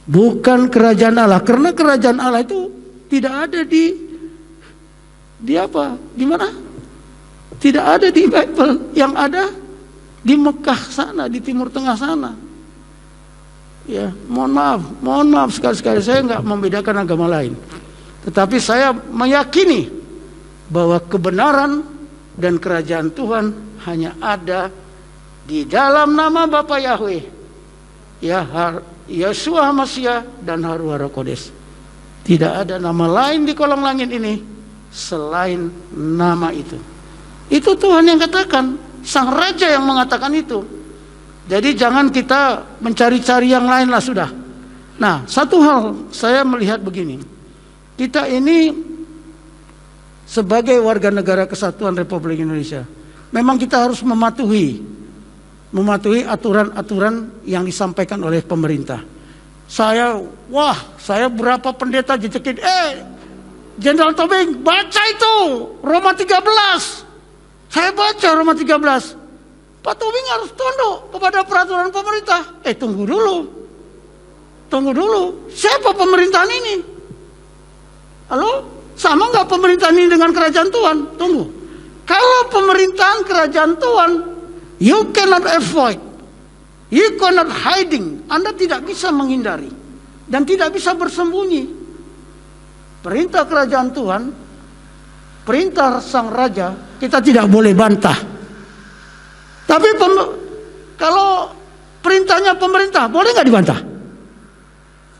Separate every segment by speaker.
Speaker 1: bukan kerajaan Allah. Karena kerajaan Allah itu tidak ada di apa? Di mana? Tidak ada di Bible, yang ada di Mekah sana, di Timur Tengah sana. Ya, mohon maaf sekali-sekali saya nggak membedakan agama lain. Tetapi saya meyakini bahwa kebenaran dan kerajaan Tuhan hanya ada di dalam nama Bapa Yahweh, ya, Yeshua Mashiach dan Haruhara Kodes. Tidak ada nama lain di kolong langit ini selain nama itu. Itu Tuhan yang katakan, Sang Raja yang mengatakan itu. Jadi jangan kita mencari-cari yang lain lah sudah. Nah, satu hal saya melihat begini. Kita ini sebagai warga negara kesatuan Republik Indonesia, memang kita harus mematuhi aturan-aturan yang disampaikan oleh pemerintah. Saya berapa pendeta dicekin, Jenderal Tobing, baca itu Roma 13. Saya baca Roma 13. Pak Tobing harus tunduk kepada peraturan pemerintah. Tunggu dulu. Siapa pemerintahan ini? Halo? Sama nggak pemerintahan ini dengan kerajaan Tuhan? Tunggu. Kalau pemerintahan kerajaan Tuhan, you cannot avoid, you cannot hiding. Anda tidak bisa menghindari dan tidak bisa bersembunyi. Perintah kerajaan Tuhan, perintah Sang Raja, kita tidak boleh bantah. Tapi kalau perintahnya pemerintah, boleh nggak dibantah?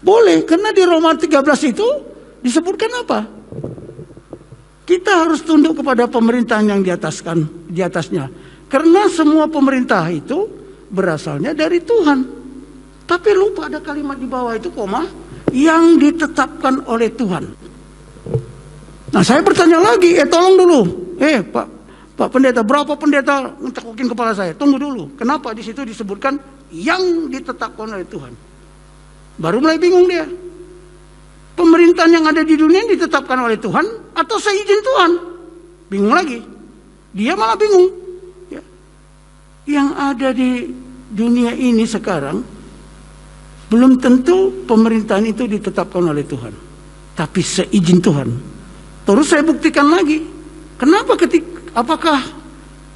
Speaker 1: Boleh, karena di Roma 13 itu disebutkan apa? Kita harus tunduk kepada pemerintahan yang di atasnya. Karena semua pemerintah itu berasalnya dari Tuhan. Tapi lupa ada kalimat di bawah itu, koma, yang ditetapkan oleh Tuhan. Nah, saya bertanya lagi, tolong dulu. Pak Pendeta, berapa pendeta ngecekokin kepala saya? Tunggu dulu. Kenapa di situ disebutkan yang ditetapkan oleh Tuhan? Baru mulai bingung dia. Pemerintahan yang ada di dunia ditetapkan oleh Tuhan atau seizin Tuhan? Bingung lagi. Dia malah bingung. Ya. Yang ada di dunia ini sekarang belum tentu pemerintahan itu ditetapkan oleh Tuhan, tapi seizin Tuhan. Terus saya buktikan lagi. Kenapa apakah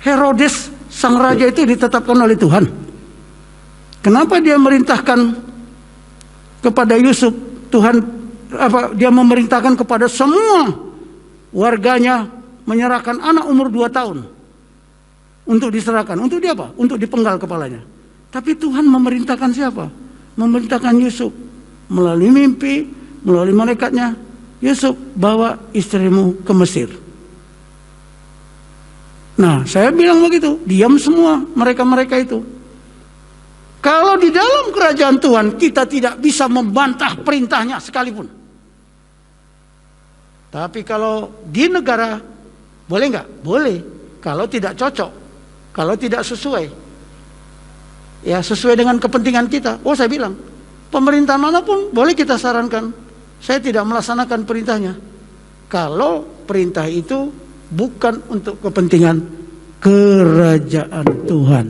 Speaker 1: Herodes sang raja itu ditetapkan oleh Tuhan? Kenapa dia merintahkan kepada Yusuf, dia memerintahkan kepada semua warganya menyerahkan anak umur 2 tahun untuk diserahkan. Untuk dia apa? Untuk dipenggal kepalanya. Tapi Tuhan memerintahkan siapa? Memerintahkan Yusuf melalui mimpi, melalui malaikatnya. Yusuf, bawa istrimu ke Mesir. Nah, saya bilang begitu, diam semua mereka-mereka itu. Kalau di dalam kerajaan Tuhan kita tidak bisa membantah perintahnya sekalipun. Tapi kalau di negara, boleh nggak? Boleh. Kalau tidak cocok, kalau tidak sesuai, ya sesuai dengan kepentingan kita. Saya bilang, pemerintahan manapun boleh kita sarankan. Saya tidak melaksanakan perintahnya. Kalau perintah itu bukan untuk kepentingan kerajaan Tuhan,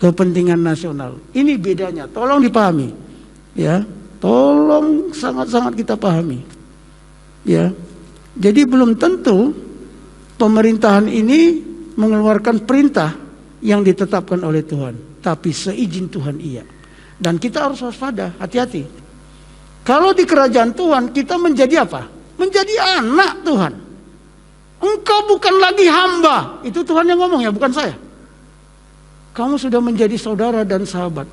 Speaker 1: kepentingan nasional. Ini bedanya, tolong dipahami. Ya, tolong sangat-sangat kita pahami. Ya. Jadi belum tentu pemerintahan ini mengeluarkan perintah yang ditetapkan oleh Tuhan, tapi seizin Tuhan iya. Dan kita harus waspada, hati-hati. Kalau di kerajaan Tuhan kita menjadi apa? Menjadi anak Tuhan. Engkau bukan lagi hamba. Itu Tuhan yang ngomong ya, bukan saya. Kamu sudah menjadi saudara dan sahabat.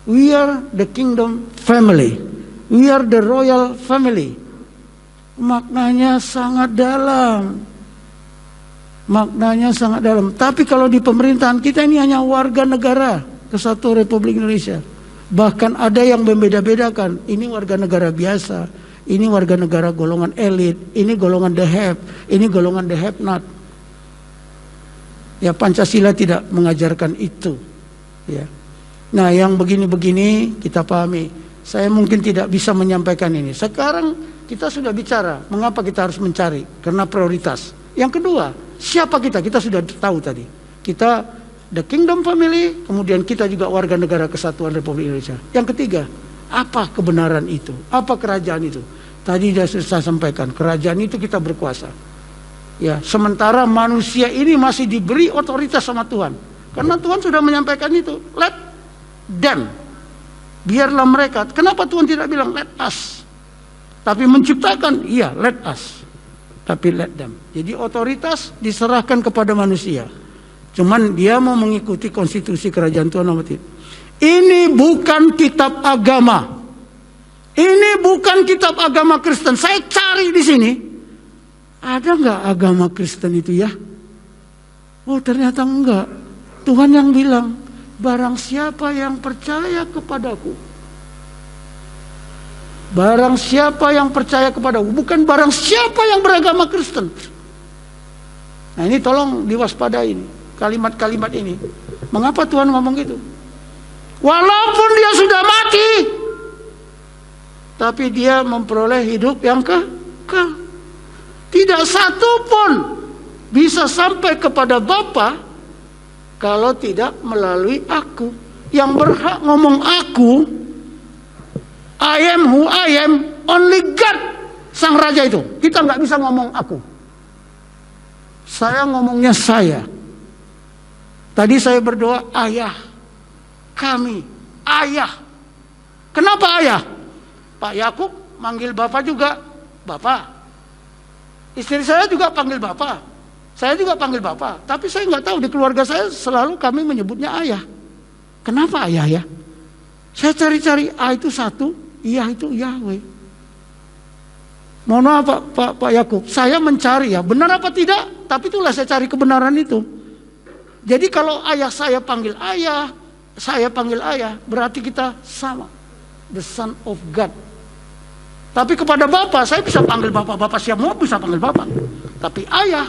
Speaker 1: We are the kingdom family. We are the royal family. Maknanya sangat dalam. Maknanya sangat dalam. Tapi kalau di pemerintahan kita ini hanya warga negara Kesatuan Republik Indonesia. Bahkan ada yang membeda-bedakan. Ini warga negara biasa, ini warga negara golongan elit, ini golongan the have, ini golongan the have not. Ya, Pancasila tidak mengajarkan itu. Ya. Nah, yang begini-begini kita pahami. Saya mungkin tidak bisa menyampaikan ini. Sekarang kita sudah bicara mengapa kita harus mencari, karena prioritas. Yang kedua, siapa kita? Kita sudah tahu tadi. Kita the kingdom family, kemudian kita juga warga negara Kesatuan Republik Indonesia. Yang ketiga, Apa kebenaran itu? Apa kerajaan itu? Tadi saya sampaikan, kerajaan itu kita berkuasa. Ya, sementara manusia ini masih diberi otoritas sama Tuhan. Karena Tuhan sudah menyampaikan itu. Let them. Biarlah mereka. Kenapa Tuhan tidak bilang let us? Tapi menciptakan, iya, let us. Tapi let them. Jadi otoritas diserahkan kepada manusia. Cuman dia mau mengikuti konstitusi kerajaan Tuhan atau tidak. Ini bukan kitab agama. Ini bukan kitab agama Kristen. Saya cari di sini. Ada nggak agama Kristen itu ya? Oh, ternyata enggak. Tuhan yang bilang, barang siapa yang percaya kepadaku. Barang siapa yang percaya kepadaku, bukan barang siapa yang beragama Kristen. Nah, ini tolong diwaspadai ini, kalimat-kalimat ini. Mengapa Tuhan ngomong gitu? Walaupun dia sudah mati, tapi dia memperoleh hidup yang kekal. Tidak satu pun bisa sampai kepada Bapa kalau tidak melalui aku. Yang berhak ngomong aku, I am who I am, only God, sang raja itu. Kita nggak bisa ngomong aku. Saya ngomongnya saya. Tadi saya berdoa, ayah, kami, ayah. Kenapa ayah? Pak Yakub manggil bapak juga, bapak. Istri saya juga panggil bapak. Saya juga panggil bapak. Tapi saya nggak tahu, di keluarga saya selalu kami menyebutnya ayah. Kenapa ayah ya? Saya cari-cari, A itu satu, iya itu Yahweh. Mohon maaf Pak Yakub, saya mencari ya, benar apa tidak? Tapi itulah saya cari kebenaran itu. Jadi kalau ayah saya panggil ayah, saya panggil ayah, berarti kita sama. The Son of God. Tapi kepada Bapa, saya bisa panggil Bapa. Bapa siap mau bisa panggil Bapa. Tapi ayah,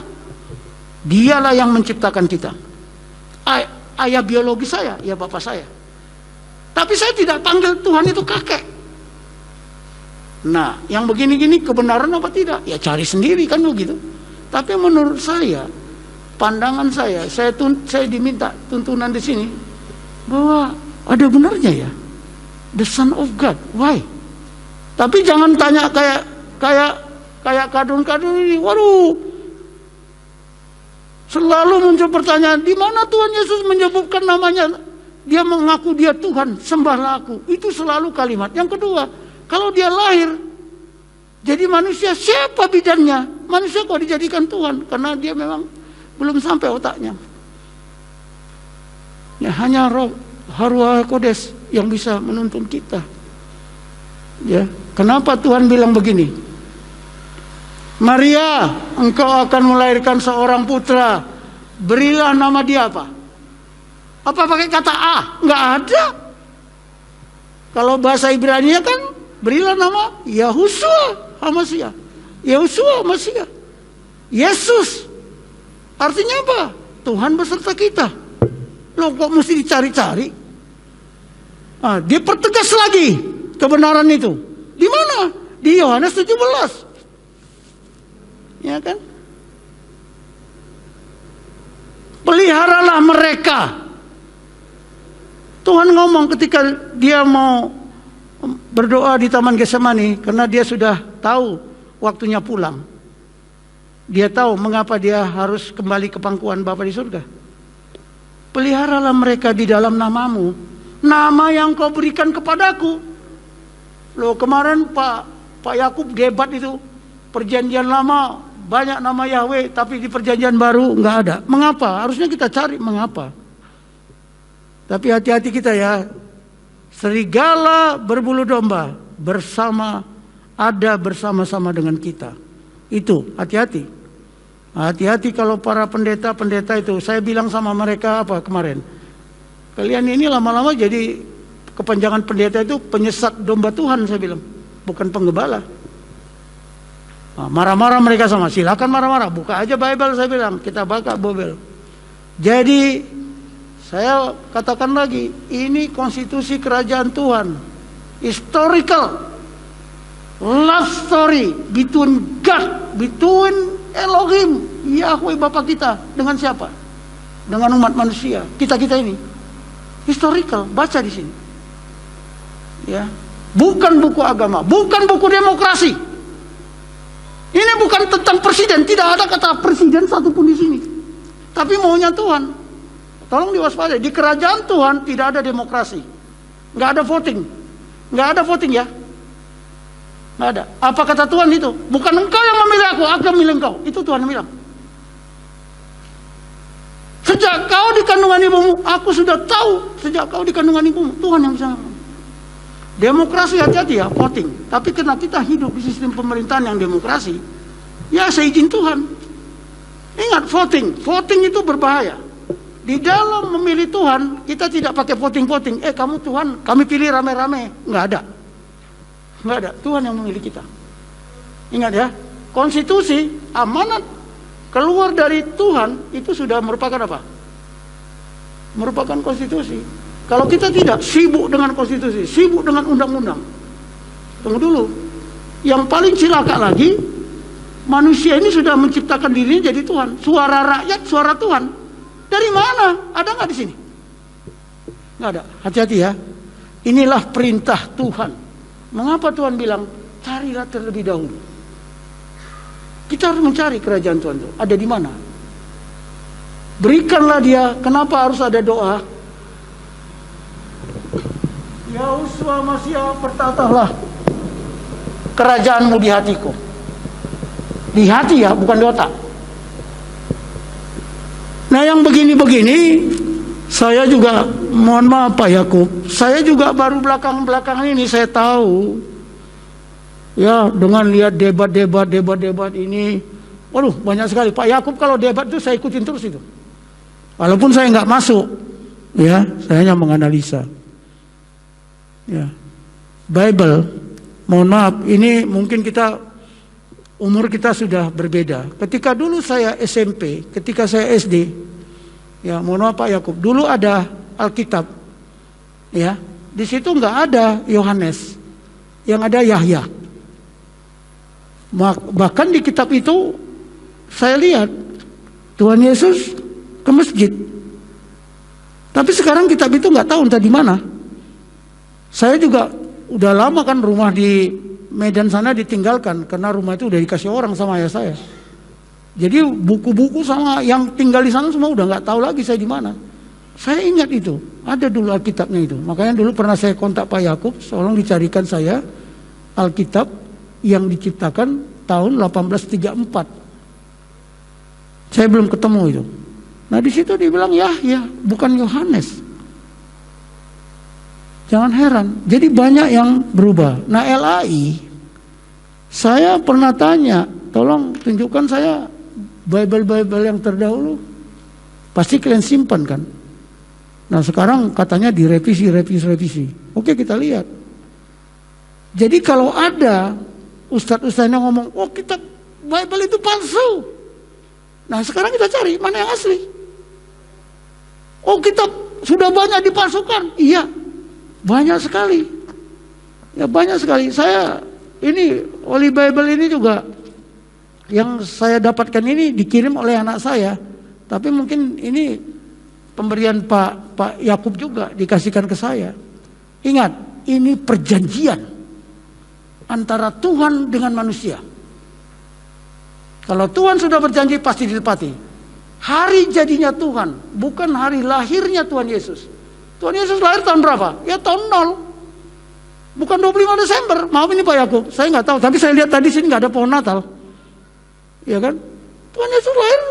Speaker 1: dialah yang menciptakan kita. Ayah biologi saya, ya Bapa saya. Tapi saya tidak panggil Tuhan itu kakek. Nah, yang begini-gini kebenaran apa tidak? Ya cari sendiri kan begitu. Tapi menurut saya, pandangan saya diminta tuntunan di sini bahwa ada benarnya ya, the Son of God. Why? Tapi jangan tanya kayak kadun-kadun ini. Waduh, selalu muncul pertanyaan, di mana Tuhan Yesus menyebutkan namanya? Dia mengaku dia Tuhan, sembahlah aku. Itu selalu kalimat. Yang kedua, kalau dia lahir jadi manusia, siapa bidannya? Manusia kok dijadikan Tuhan? Karena dia memang belum sampai otaknya. Ya, hanya roh Haruah Kodes yang bisa menuntun kita. Ya, kenapa Tuhan bilang begini? Maria, engkau akan melahirkan seorang putra. Berilah nama dia apa? Apa pakai kata A? Enggak ada. Kalau bahasa Ibrani kan berilah nama Yahushua HaMashiach. Yahushua HaMashiach. Yesus. Artinya apa? Tuhan beserta kita. Loh kok mesti dicari-cari? Ah, dia pertegas lagi kebenaran itu. Di mana? Di Yohanes 17. Ya kan? Peliharalah mereka. Tuhan ngomong ketika dia mau berdoa di Taman Getsemani, karena dia sudah tahu waktunya pulang. Dia tahu mengapa dia harus kembali ke pangkuan Bapa di surga. Peliharalah mereka di dalam namamu, nama yang kau berikan kepadaku. Loh, kemarin Pak Yakub debat itu, perjanjian lama banyak nama Yahweh, tapi di perjanjian baru nggak ada. Mengapa? Harusnya kita cari mengapa. Tapi hati-hati kita ya. Serigala berbulu domba bersama-sama dengan kita. Itu hati-hati. Hati-hati kalau para pendeta-pendeta itu. Saya bilang sama mereka apa kemarin? Kalian ini lama-lama jadi kepanjangan pendeta itu penyesat domba Tuhan, saya bilang. Bukan penggembala. Nah, marah-marah mereka sama. Silakan marah-marah. Buka aja Bible, saya bilang. Kita buka Bible. Jadi saya katakan lagi, ini konstitusi kerajaan Tuhan. Historical. Love story between God, between Elohim, Yahweh Bapa kita. Dengan siapa? Dengan umat manusia. Kita-kita ini. Historical, baca di sini. Ya. bukan buku agama, bukan buku demokrasi. Ini bukan tentang presiden, tidak ada kata presiden satupun di sini. Tapi maunya Tuhan. Tolong diwaspadai, di kerajaan Tuhan tidak ada demokrasi. Nggak ada voting. Nggak ada voting ya. Nggak ada. Apa kata Tuhan itu? Bukan engkau yang memilih aku yang memilih engkau. Itu Tuhan yang bilang. Sejak kau di kandungan ibumu, aku sudah tahu. Sejak kau di kandungan ibumu, Tuhan yang bisa. Demokrasi hati-hati ya, voting. Tapi karena kita hidup di sistem pemerintahan yang demokrasi, ya seizin Tuhan. Ingat voting, voting itu berbahaya. Di dalam memilih Tuhan, kita tidak pakai voting-voting. Kamu Tuhan, kami pilih rame-rame. Nggak ada. Nggak ada, Tuhan yang memilih kita. Ingat ya, konstitusi, amanat keluar dari Tuhan, itu sudah merupakan apa? Merupakan konstitusi. Kalau kita tidak, sibuk dengan konstitusi, sibuk dengan undang-undang. Tunggu dulu. Yang paling cilaka lagi, manusia ini sudah menciptakan dirinya jadi Tuhan. Suara rakyat, suara Tuhan. Dari mana? Ada nggak di sini? Nggak ada. Hati-hati ya. Inilah perintah Tuhan. Mengapa Tuhan bilang, carilah terlebih dahulu. Kita harus mencari kerajaan Tuhan itu. Ada di mana? Berikanlah dia. Kenapa harus ada doa? Yahushua Mashiach, bertatahlah kerajaanmu di hatiku. Di hati ya, bukan di otak. Nah yang begini-begini, saya juga, mohon maaf Pak Yakub, saya juga baru belakang-belakang ini saya tahu. Ya, dengan lihat debat ini, waduh banyak sekali. Pak Yakub kalau debat itu saya ikutin terus itu. Walaupun saya nggak masuk, ya, saya hanya menganalisa. Ya, Bible, mohon maaf, ini mungkin umur kita sudah berbeda. Ketika dulu saya SMP, ketika saya SD, ya mohon maaf Pak Yakub, dulu ada Alkitab, ya, di situ nggak ada Yohanes, yang ada Yahya. Bahkan di kitab itu saya lihat Tuhan Yesus ke masjid. Tapi sekarang kitab itu nggak tahu entah di mana. Saya juga udah lama kan rumah di Medan sana ditinggalkan karena rumah itu udah dikasih orang sama ayah saya. Jadi buku-buku sama yang tinggal di sana semua udah nggak tahu lagi saya di mana. Saya ingat itu, ada dulu Alkitabnya itu. Makanya dulu pernah saya kontak Pak Yakub, tolong dicarikan saya Alkitab yang diciptakan tahun 1834. Saya belum ketemu itu. Nah di situ dibilang Yahya, bukan Yohanes. Jangan heran, jadi banyak yang berubah. Nah LAI, saya pernah tanya, tolong tunjukkan saya Bible yang terdahulu. Pasti kalian simpan kan? Nah sekarang katanya direvisi. Oke kita lihat. Jadi kalau ada ustadz-ustadz yang ngomong, oh kitab Bible itu palsu. Nah sekarang kita cari mana yang asli. Oh kitab sudah banyak dipalsukan. Iya. Banyak sekali. Ya banyak sekali. Saya ini Holy Bible ini juga yang saya dapatkan ini dikirim oleh anak saya. Tapi mungkin ini pemberian Pak Yakub juga dikasihkan ke saya. Ingat, ini perjanjian antara Tuhan dengan manusia. Kalau Tuhan sudah berjanji pasti ditepati. Hari jadinya Tuhan, bukan hari lahirnya Tuhan Yesus. Tuhan Yesus lahir tahun berapa? Ya tahun 0. Bukan 25 Desember. Maaf ini Pak Yakub, saya nggak tahu. Tapi saya lihat tadi sini nggak ada pohon Natal. Ya kan? Tuhan Yesus lahir,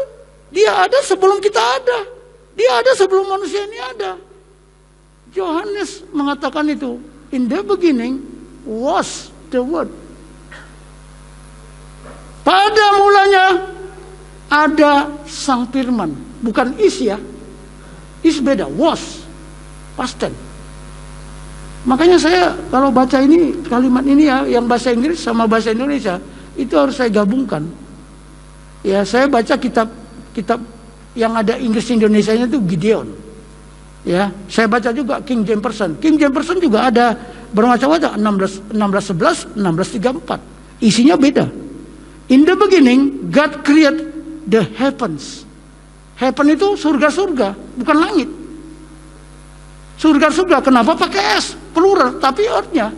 Speaker 1: dia ada sebelum kita ada. Dia ada sebelum manusia ini ada. Yohanes mengatakan itu. In the beginning was the word. Pada mulanya ada Sang Firman. Bukan is ya. Is beda, was. Past tense. Makanya saya kalau baca ini kalimat ini ya yang bahasa Inggris sama bahasa Indonesia itu harus saya gabungkan. Ya saya baca kitab yang ada Inggris Indonesianya itu Gideon. Ya saya baca juga King James Version. King James Version juga ada bermacam-macam 1611, 1634. Isinya beda. In the beginning God created the heavens. Heaven itu surga-surga, bukan langit. Surga-surga, kenapa pakai S? Plural, tapi earth-nya.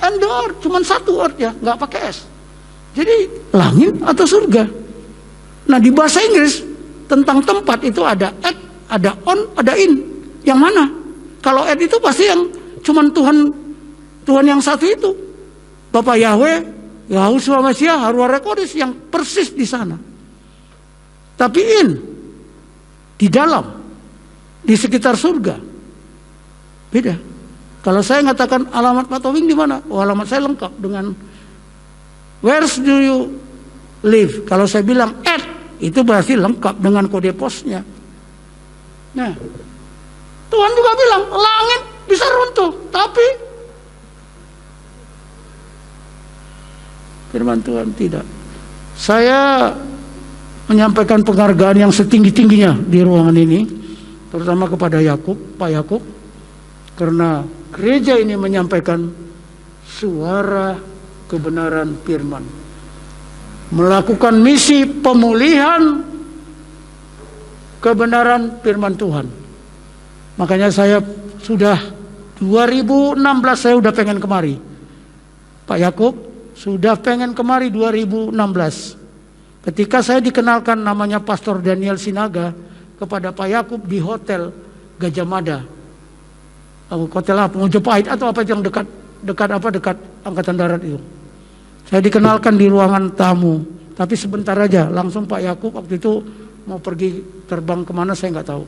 Speaker 1: and the earth, cuman satu earth ya, nggak pakai S. Jadi langit atau surga. Nah di bahasa Inggris tentang tempat itu ada at, ada on, ada in. Yang mana? Kalau at itu pasti yang cuman Tuhan yang satu itu. Bapak Yahweh, Yahushua Mesias, Harwara Kodes yang persis di sana. Tapi in, di dalam, di sekitar surga, beda. Kalau saya mengatakan alamat Pak Tobing di mana? Oh, alamat saya lengkap dengan where do you live? Kalau saya bilang at, itu berarti lengkap dengan kode posnya. Nah, Tuhan juga bilang langit bisa runtuh, tapi firman Tuhan tidak. Saya menyampaikan penghargaan yang setinggi-tingginya di ruangan ini, terutama kepada Pak Yakub, karena gereja ini menyampaikan suara kebenaran firman, melakukan misi pemulihan kebenaran firman Tuhan. Makanya saya sudah 2016 saya udah pengen kemari. Pak Yakub sudah pengen kemari 2016. Ketika saya dikenalkan namanya Pastor Daniel Sinaga kepada Pak Yakub di Hotel Gajah Mada. Hotel apa? Mojopahit atau apa yang dekat Angkatan Darat itu. Saya dikenalkan di ruangan tamu, tapi sebentar aja langsung Pak Yakub waktu itu mau pergi terbang kemana saya nggak tahu.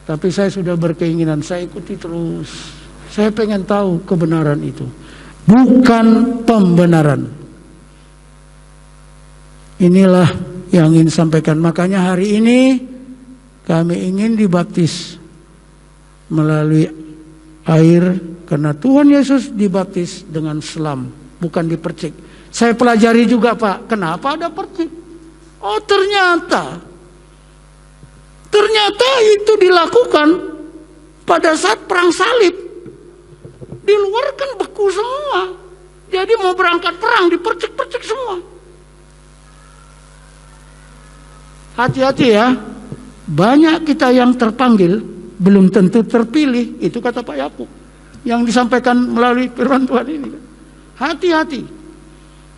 Speaker 1: Tapi saya sudah berkeinginan, saya ikuti terus. Saya pengen tahu kebenaran itu, bukan pembenaran. Inilah yang ingin sampaikan. Makanya hari ini kami ingin dibaptis melalui air, karena Tuhan Yesus dibaptis dengan selam, bukan dipercik. Saya pelajari juga Pak, kenapa ada percik? Oh ternyata itu dilakukan pada saat perang salib. Di luar kan beku semua, jadi mau berangkat perang dipercik-percik semua. Hati-hati ya, banyak kita yang terpanggil belum tentu terpilih, itu kata Pak Yakub yang disampaikan melalui firman Tuhan ini. Hati-hati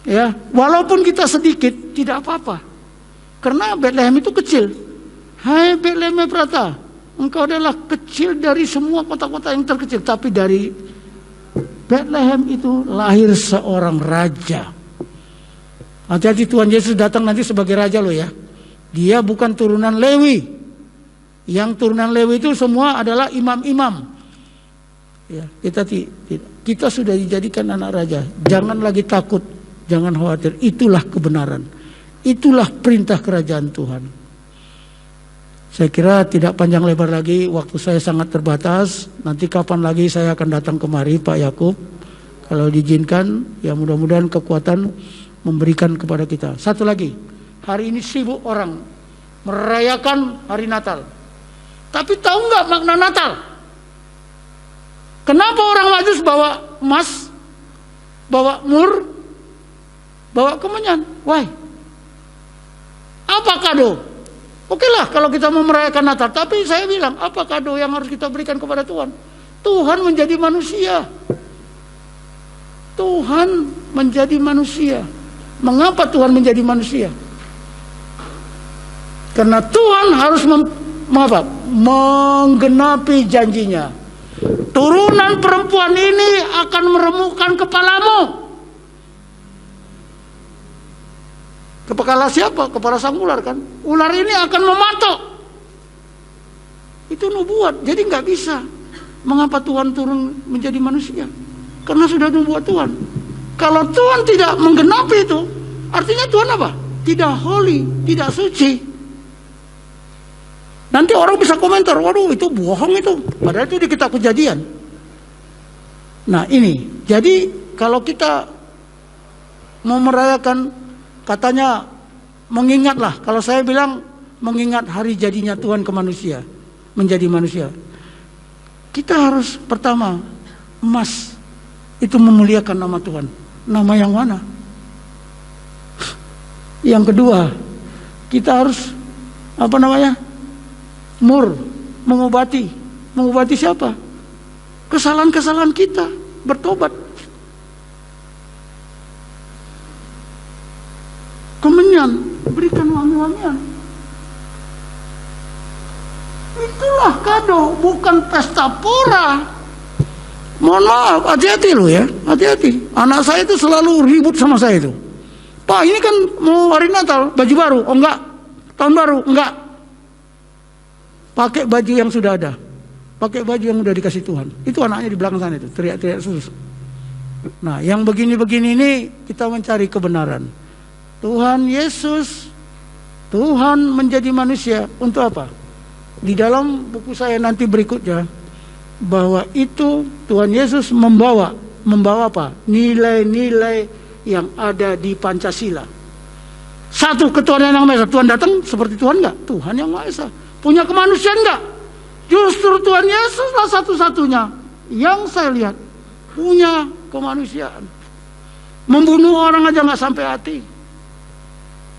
Speaker 1: ya, walaupun kita sedikit tidak apa-apa, karena Bethlehem itu kecil. Hai Bethlehem Efrata, engkau adalah kecil dari semua kota-kota yang terkecil, tapi dari Bethlehem itu lahir seorang raja. Hati-hati, Tuhan Yesus datang nanti sebagai raja loh ya. Dia bukan turunan Lewi. Yang turunan Lewi itu semua adalah imam-imam. Ya, kita sudah dijadikan anak raja. Jangan lagi takut, jangan khawatir. Itulah kebenaran. Itulah perintah kerajaan Tuhan. Saya kira tidak panjang lebar lagi, waktu saya sangat terbatas. Nanti kapan lagi saya akan datang kemari Pak Yakub. Kalau diizinkan, ya mudah-mudahan kekuatan memberikan kepada kita. Satu lagi, hari ini sibuk orang merayakan hari Natal. Tapi tahu nggak makna Natal? Kenapa orang Majus bawa emas, bawa mur, bawa kemenyan? Why? Apa kado? Oke lah kalau kita mau merayakan Natal, tapi saya bilang apa kado yang harus kita berikan kepada Tuhan? Tuhan menjadi manusia. Tuhan menjadi manusia. Mengapa Tuhan menjadi manusia? Karena Tuhan harus menggenapi janjinya. Turunan perempuan ini akan meremukkan kepalamu. Kepala siapa? Kepala sang ular kan. Ular ini akan mematok. Itu nubuat. Jadi nggak bisa. Mengapa Tuhan turun menjadi manusia? Karena sudah nubuat Tuhan. Kalau Tuhan tidak menggenapi itu, artinya Tuhan apa? Tidak holy, tidak suci. Nanti orang bisa komentar, waduh itu bohong itu. Padahal itu di kitab Kejadian. Nah ini, jadi kalau kita mau merayakan, katanya mengingatlah, kalau saya bilang mengingat hari jadinya Tuhan ke manusia, menjadi manusia. Kita harus pertama, emas itu memuliakan nama Tuhan. Nama yang mana? Yang kedua, kita harus mur, mengobati. Mengobati siapa? Kesalahan-kesalahan kita, bertobat. kemenyan, berikan wangi-wangian. Itulah kado, bukan pesta pora. Mohon maaf, hati-hati loh ya, hati-hati. Anak saya itu selalu ribut sama saya itu. Pak, ini kan mau hari Natal, baju baru. Oh enggak, tahun baru, enggak. Pakai baju yang sudah ada. Pakai baju yang udah dikasih Tuhan. Itu anaknya di belakang sana itu, teriak-teriak sus. Nah, yang begini-begini ini kita mencari kebenaran. Tuhan Yesus, Tuhan menjadi manusia untuk apa? Di dalam buku saya nanti berikutnya, bahwa itu Tuhan Yesus membawa apa? Nilai-nilai yang ada di Pancasila. Satu, ketuhanan yang Maha Esa. Tuhan datang seperti Tuhan enggak? Tuhan yang Maha Esa. Punya kemanusiaan enggak? Justru Tuhan Yesuslah satu-satunya yang saya lihat punya kemanusiaan. Membunuh orang aja nggak sampai hati.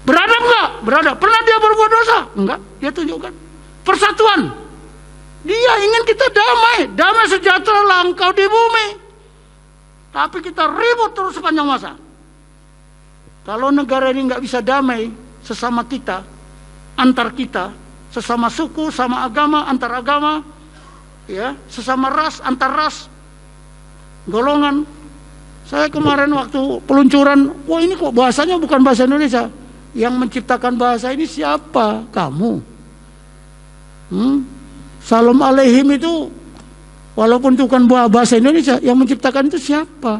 Speaker 1: Beradab nggak? Beradab. Pernah dia berbuat dosa? Enggak. Dia tunjukkan persatuan. Dia ingin kita damai, damai sejahtera langkau di bumi. Tapi kita ribut terus sepanjang masa. Kalau negara ini nggak bisa damai sesama kita, antar kita, sesama suku, sama agama, antar agama, ya, sesama ras, antar ras, golongan. Saya kemarin waktu peluncuran, wah ini kok bahasanya bukan bahasa Indonesia. Yang menciptakan bahasa ini siapa? Kamu. Salam alaihim itu, walaupun itu bukan bahasa Indonesia, yang menciptakan itu siapa?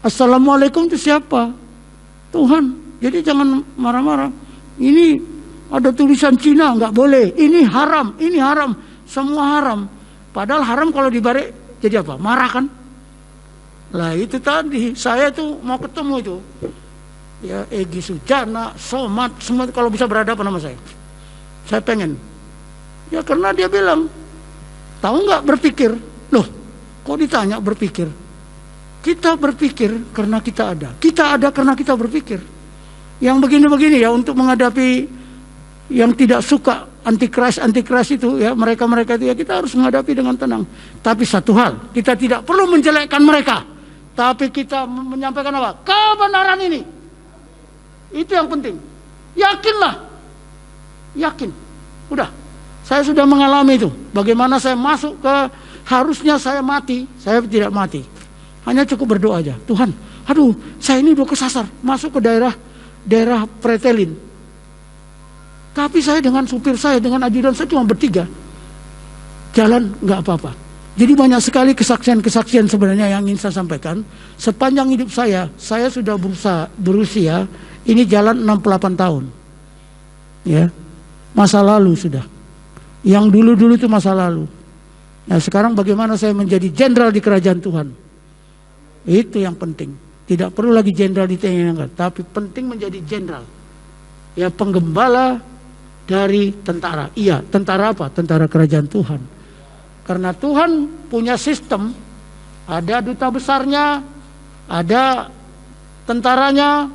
Speaker 1: Assalamualaikum itu siapa? Tuhan. Jadi jangan marah-marah. Ini ada tulisan Cina, nggak boleh. Ini haram, semua haram. Padahal haram kalau dibalik jadi apa? Marah kan? Lah itu tadi, saya tuh mau ketemu itu. Ya, Egy Sujana, Somad, semua kalau bisa berhadapan sama saya. Saya pengen. Ya karena dia bilang, tahu nggak berpikir? Loh, kok ditanya berpikir? Kita berpikir karena kita ada. Kita ada karena kita berpikir. Yang begini-begini ya, untuk menghadapi yang tidak suka antikris itu ya, mereka itu ya, kita harus menghadapi dengan tenang. Tapi satu hal, kita tidak perlu menjelekkan mereka, tapi kita menyampaikan apa? Kebenaran ini. Itu yang penting. Yakinlah. Yakin. Udah. Saya sudah mengalami itu. Bagaimana saya masuk ke, harusnya saya mati, saya tidak mati. Hanya cukup berdoa aja. Tuhan, aduh, saya ini udah kesasar, masuk ke daerah Pretelin. Tapi saya dengan supir saya, dengan ajudan saya cuma bertiga. Jalan nggak apa-apa. Jadi banyak sekali kesaksian-kesaksian sebenarnya yang ingin saya sampaikan. Sepanjang hidup saya sudah berusia, ini jalan 68 tahun. Ya, masa lalu sudah. Yang dulu-dulu itu masa lalu. Nah sekarang bagaimana saya menjadi jenderal di kerajaan Tuhan. Itu yang penting. Tidak perlu lagi jenderal di TNI Angkatan, tapi penting menjadi jenderal. Ya, penggembala dari tentara. Iya, tentara apa? Tentara kerajaan Tuhan. Karena Tuhan punya sistem, ada duta besarnya, ada tentaranya,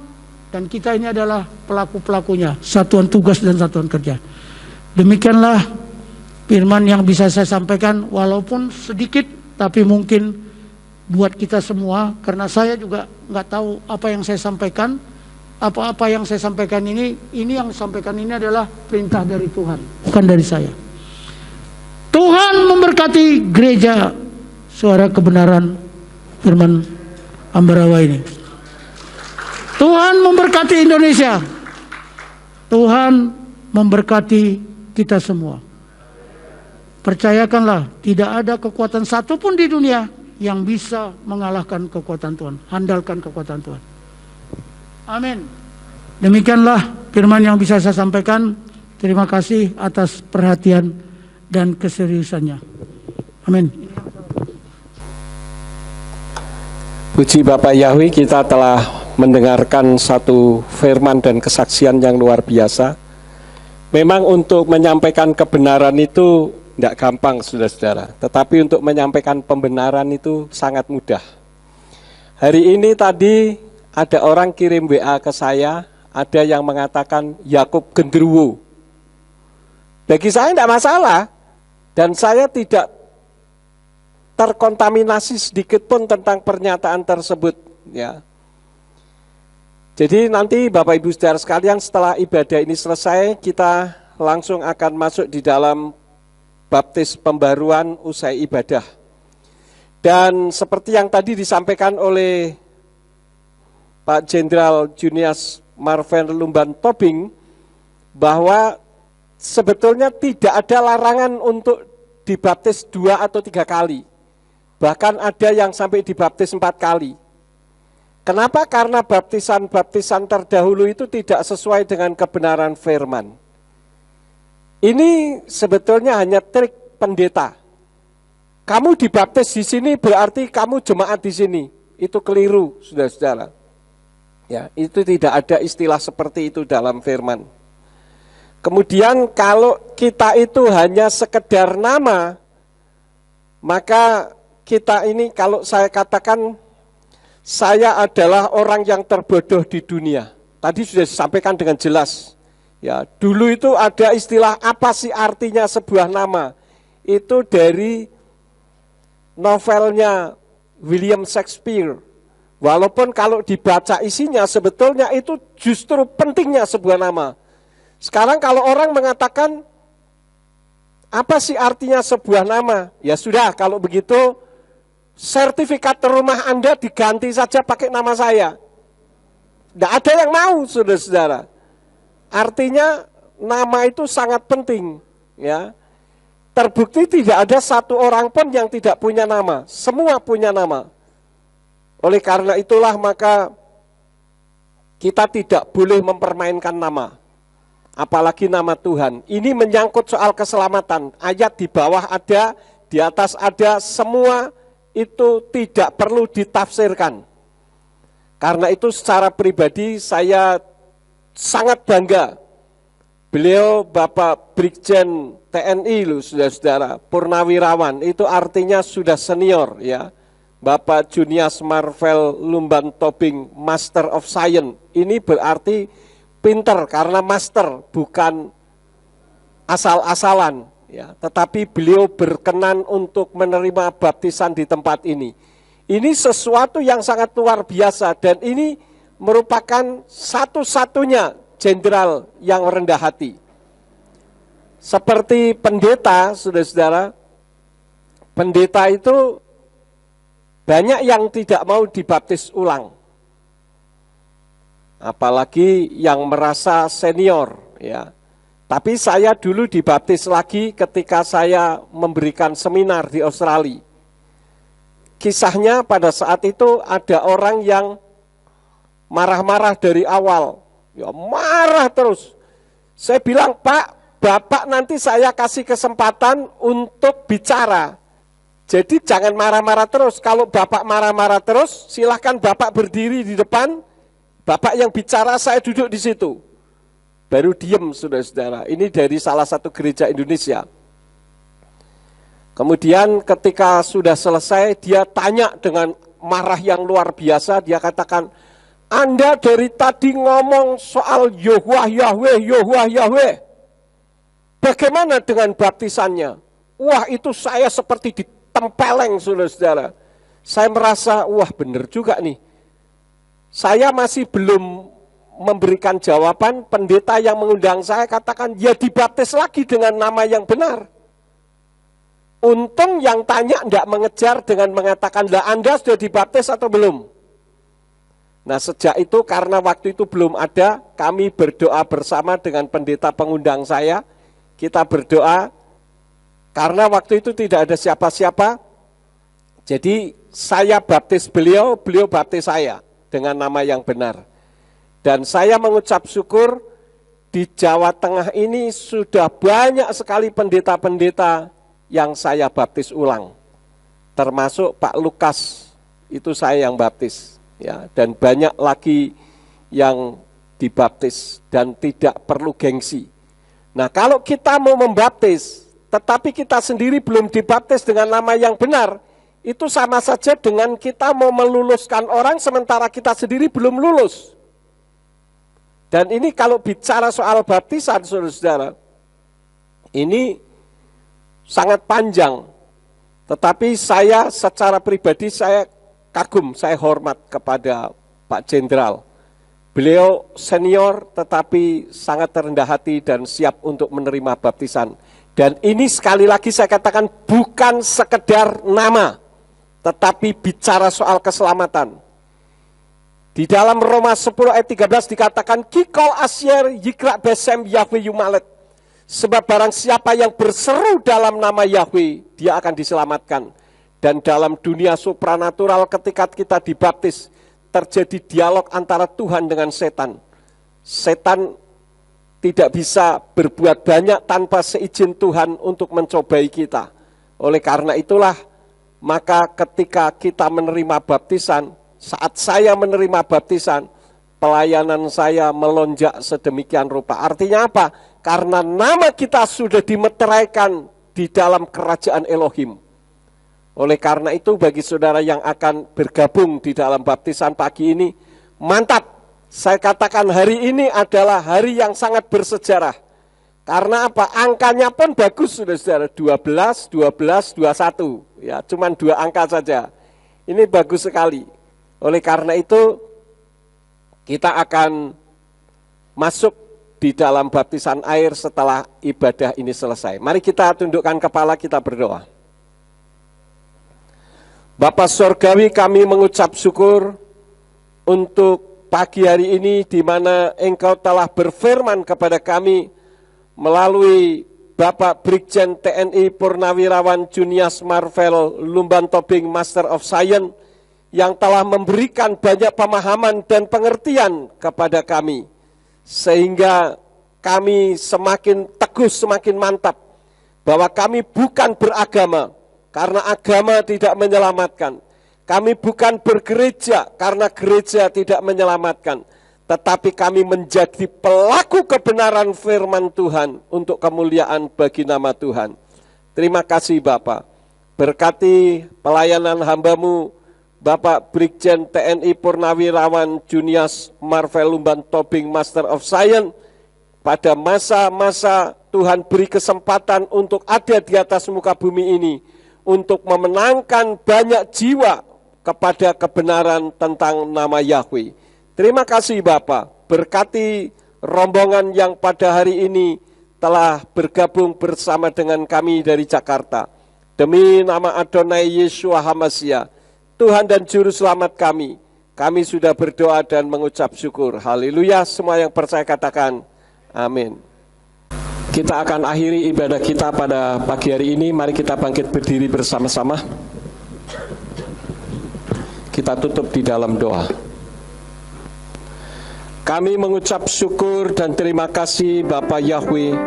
Speaker 1: dan kita ini adalah pelaku-pelakunya, satuan tugas dan satuan kerja. Demikianlah firman yang bisa saya sampaikan, walaupun sedikit, tapi mungkin buat kita semua, karena saya juga nggak tahu apa yang saya sampaikan. Apa-apa yang saya sampaikan ini yang sampaikan ini adalah perintah dari Tuhan, bukan dari saya. Tuhan memberkati gereja Suara Kebenaran Firman Ambarawa ini. Tuhan memberkati Indonesia. Tuhan memberkati kita semua. Percayakanlah, tidak ada kekuatan satupun di dunia yang bisa mengalahkan kekuatan Tuhan. Handalkan kekuatan Tuhan. Amin. Demikianlah firman yang bisa saya sampaikan. Terima kasih atas perhatian dan keseriusannya. Amin.
Speaker 2: Puji Bapak Yahweh, kita telah mendengarkan satu firman dan kesaksian yang luar biasa. Memang untuk menyampaikan kebenaran itu tidak gampang, saudara-saudara. Tetapi untuk menyampaikan pembenaran itu sangat mudah. Hari ini tadi ada orang kirim WA ke saya, ada yang mengatakan Yakub genderuwo. Bagi saya tidak masalah, dan saya tidak terkontaminasi sedikit pun tentang pernyataan tersebut. Ya. Jadi nanti Bapak Ibu Saudara sekalian, setelah ibadah ini selesai, kita langsung akan masuk di dalam baptis pembaruan usai ibadah. Dan seperti yang tadi disampaikan oleh Pak Jenderal Junias Marvel Lumban Tobing, bahwa sebetulnya tidak ada larangan untuk dibaptis 2 atau 3 kali. Bahkan ada yang sampai dibaptis 4 kali. Kenapa? Karena baptisan-baptisan terdahulu itu tidak sesuai dengan kebenaran firman. Ini sebetulnya hanya trik pendeta. Kamu dibaptis di sini berarti kamu jemaat di sini. Itu keliru, saudara-saudara. Ya, itu tidak ada istilah seperti itu dalam firman. Kemudian kalau kita itu hanya sekedar nama, maka kita ini, kalau saya katakan saya adalah orang yang terbodoh di dunia. Tadi sudah disampaikan dengan jelas. Ya, dulu itu ada istilah apa sih artinya sebuah nama? Itu dari novelnya William Shakespeare. Walaupun kalau dibaca isinya sebetulnya itu justru pentingnya sebuah nama. Sekarang kalau orang mengatakan apa sih artinya sebuah nama? Ya sudah, kalau begitu sertifikat rumah Anda diganti saja pakai nama saya. Tidak ada yang mau, saudara-saudara. Artinya nama itu sangat penting. Ya, terbukti tidak ada satu orang pun yang tidak punya nama. Semua punya nama. Oleh karena itulah maka kita tidak boleh mempermainkan nama. Apalagi nama Tuhan. Ini menyangkut soal keselamatan. Ayat di bawah ada, di atas ada, semua itu tidak perlu ditafsirkan. Karena itu secara pribadi saya sangat bangga. Beliau Bapak Brigjen TNI loh, saudara-saudara, purnawirawan, itu artinya sudah senior ya. Bapak Junias Marvel Lumban Tobing, Master of Science, ini berarti pinter karena master, bukan asal-asalan. Ya, tetapi beliau berkenan untuk menerima baptisan di tempat ini. Ini sesuatu yang sangat luar biasa dan ini merupakan satu-satunya jenderal yang rendah hati. Seperti pendeta, saudara-saudara, pendeta itu banyak yang tidak mau dibaptis ulang. Apalagi yang merasa senior, ya. Tapi saya dulu dibaptis lagi ketika saya memberikan seminar di Australia. Kisahnya pada saat itu ada orang yang marah-marah dari awal. Ya, marah terus. Saya bilang, Pak, Bapak nanti saya kasih kesempatan untuk bicara. Jadi jangan marah-marah terus. Kalau Bapak marah-marah terus, silahkan Bapak berdiri di depan. Bapak yang bicara, saya duduk di situ. Baru diem, saudara-saudara. Ini dari salah satu gereja Indonesia. Kemudian ketika sudah selesai, dia tanya dengan marah yang luar biasa. Dia katakan, Anda dari tadi ngomong soal Yahweh, Yahweh, Yahweh, Yahweh. Bagaimana dengan baptisannya? Wah, itu saya seperti ditempeleng, saudara-saudara. Saya merasa, wah benar juga nih. Saya masih belum memberikan jawaban, pendeta yang mengundang saya katakan, ya dibaptis lagi dengan nama yang benar. Untung yang tanya tidak mengejar dengan mengatakan, lah Anda sudah dibaptis atau belum? Nah sejak itu karena waktu itu belum ada, kami berdoa bersama dengan pendeta pengundang saya. Kita berdoa, karena waktu itu tidak ada siapa-siapa, jadi saya baptis beliau, beliau baptis saya dengan nama yang benar. Dan saya mengucap syukur di Jawa Tengah ini sudah banyak sekali pendeta-pendeta yang saya baptis ulang. Termasuk Pak Lukas, itu saya yang baptis. Ya, dan banyak lagi yang dibaptis dan tidak perlu gengsi. Nah kalau kita mau membaptis, tetapi kita sendiri belum dibaptis dengan nama yang benar, itu sama saja dengan kita mau meluluskan orang sementara kita sendiri belum lulus. Dan ini kalau bicara soal baptisan, saudara-saudara, ini sangat panjang. Tetapi saya secara pribadi saya kagum, saya hormat kepada Pak Jenderal. Beliau senior tetapi sangat terendah hati dan siap untuk menerima baptisan. Dan ini sekali lagi saya katakan bukan sekedar nama, tetapi bicara soal keselamatan. Di dalam Roma 10 ayat 13 dikatakan, Kikol asyer yikra besem Yahweh yumalet. Sebab barang siapa yang berseru dalam nama Yahweh, dia akan diselamatkan. Dan dalam dunia supranatural ketika kita dibaptis, terjadi dialog antara Tuhan dengan setan. Setan tidak bisa berbuat banyak tanpa seizin Tuhan untuk mencobai kita. Oleh karena itulah, maka ketika kita menerima baptisan, saat saya menerima baptisan, pelayanan saya melonjak sedemikian rupa. Artinya apa? Karena nama kita sudah dimeteraikan di dalam kerajaan Elohim. Oleh karena itu bagi saudara yang akan bergabung di dalam baptisan pagi ini, mantap. Saya katakan hari ini adalah hari yang sangat bersejarah. Karena apa? Angkanya pun bagus sudah saudara, 12, 12, 21. Ya, cuman 2 angka saja. Ini bagus sekali. Oleh karena itu, kita akan masuk di dalam baptisan air setelah ibadah ini selesai. Mari kita tundukkan kepala, kita berdoa. Bapa Surgawi, kami mengucap syukur untuk pagi hari ini di mana Engkau telah berfirman kepada kami melalui Bapak Brigjen TNI Purnawirawan Junias Marvel Lumban Tobing Master of Science yang telah memberikan banyak pemahaman dan pengertian kepada kami, sehingga kami semakin teguh, semakin mantap, bahwa kami bukan beragama, karena agama tidak menyelamatkan. Kami bukan bergereja, karena gereja tidak menyelamatkan. Tetapi kami menjadi pelaku kebenaran firman Tuhan, untuk kemuliaan bagi nama Tuhan. Terima kasih Bapak. Berkati pelayanan hamba-Mu, Bapak Brigjen TNI Purnawirawan Junias Marvel Lumban Tobing Master of Science, pada masa-masa Tuhan beri kesempatan untuk ada di atas muka bumi ini, untuk memenangkan banyak jiwa kepada kebenaran tentang nama Yahweh. Terima kasih Bapak, berkati rombongan yang pada hari ini telah bergabung bersama dengan kami dari Jakarta. Demi nama Adonai Yeshua HaMashiach, Tuhan dan Juru Selamat kami sudah berdoa dan mengucap syukur. Haleluya, semua yang percaya katakan amin. Kita akan akhiri ibadah kita pada pagi hari ini. Mari kita bangkit berdiri bersama-sama. Kita tutup di dalam doa. Kami mengucap syukur dan terima kasih Bapa Yahweh,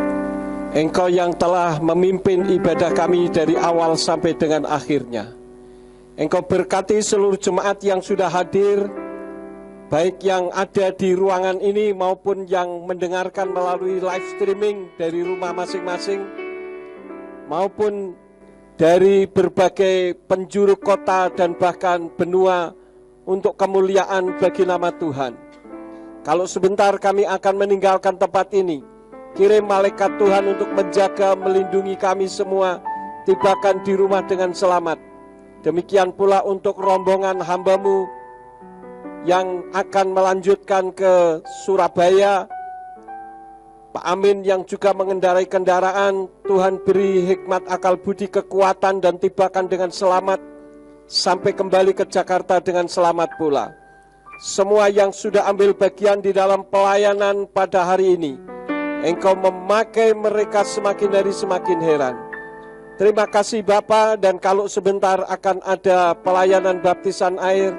Speaker 2: Engkau yang telah memimpin ibadah kami dari awal sampai dengan akhirnya. Engkau berkati seluruh jemaat yang sudah hadir, baik yang ada di ruangan ini maupun yang mendengarkan melalui live streaming dari rumah masing-masing, maupun dari berbagai penjuru kota dan bahkan benua, untuk kemuliaan bagi nama Tuhan. Kalau sebentar kami akan meninggalkan tempat ini, kirim malaikat Tuhan untuk menjaga, melindungi kami semua, tibakan di rumah dengan selamat. Demikian pula untuk rombongan hamba-Mu yang akan melanjutkan ke Surabaya, Pak Amin yang juga mengendarai kendaraan, Tuhan beri hikmat, akal budi, kekuatan dan tibakan dengan selamat, sampai kembali ke Jakarta dengan selamat pula. Semua yang sudah ambil bagian di dalam pelayanan pada hari ini, Engkau memakai mereka semakin hari semakin heran. Terima kasih Bapa, dan kalau sebentar akan ada pelayanan baptisan air,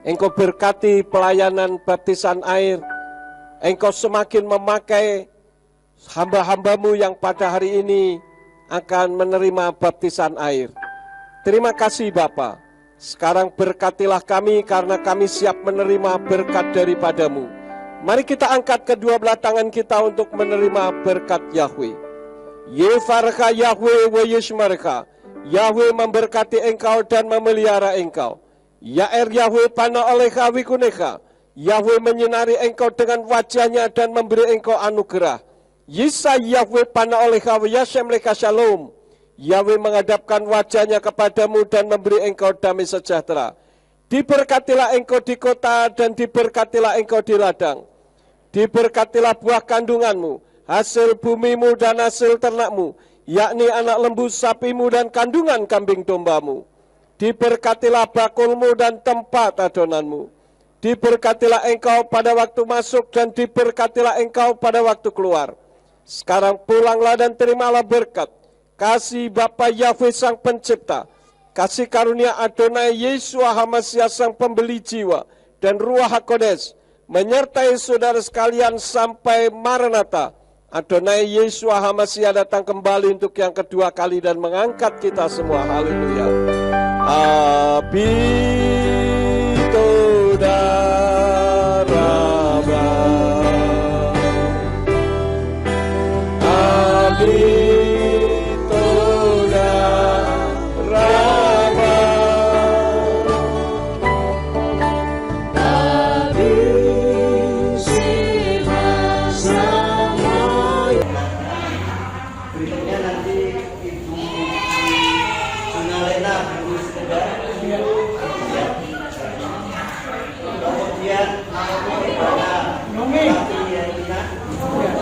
Speaker 2: Engkau berkati pelayanan baptisan air. Engkau semakin memakai hamba-hamba-Mu yang pada hari ini akan menerima baptisan air. Terima kasih Bapa. Sekarang berkatilah kami, karena kami siap menerima berkat daripada-Mu. Mari kita angkat kedua belah tangan kita untuk menerima berkat Yahweh. Yefarka Yahweh wa yishmarka. Yahweh memberkati engkau dan memelihara engkau. Yaer Yahweh pana oleha wikuneka. Yahweh menyinari engkau dengan wajahnya dan memberi engkau anugerah. Yisa Yahweh pana oleha wa yashem leka shalom. Yahweh menghadapkan wajahnya kepadamu dan memberi engkau damai sejahtera. Diberkatilah engkau di kota dan diberkatilah engkau di ladang. Diberkatilah buah kandunganmu, hasil bumimu dan hasil ternakmu, yakni anak lembu sapimu dan kandungan kambing dombamu. Diberkatilah bakulmu dan tempat adonanmu. Diberkatilah engkau pada waktu masuk dan diberkatilah engkau pada waktu keluar. Sekarang pulanglah dan terimalah berkat, kasih Bapa Yahweh Sang Pencipta, kasih karunia Adonai Yeshua HaMasiah Sang Pembeli jiwa, dan Ruach HaKodes, menyertai saudara sekalian sampai Maranatha. Adonai Yeshua HaMasiah datang kembali untuk yang kedua kali dan mengangkat kita semua. Haleluya.
Speaker 3: Berikutnya nanti Ibu Junalena, Ibu Sekedar, ya. Kemudian kepada Nomi Yanina, kemudian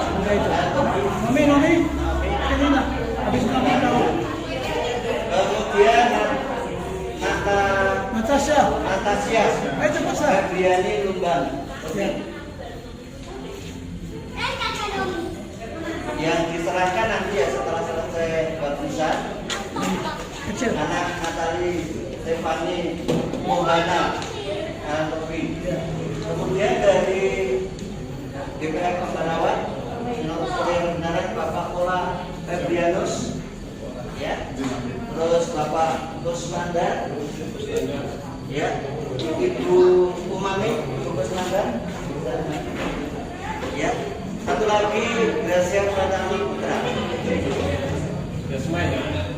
Speaker 3: Natasha, Febriani Lumban, yang diserahkan nanti ya setelah selesai baptisan. Anak Natali, Stefani, Mohana, Topi. Kemudian dari DPR Pembanawan, yang benaran Bapak Pola Febrianus, ya. Terus Bapak Kusnandar, ya. Ibu Umami, Ibu Kusnandar, ya. Satu lagi Gracia Pratami Putra.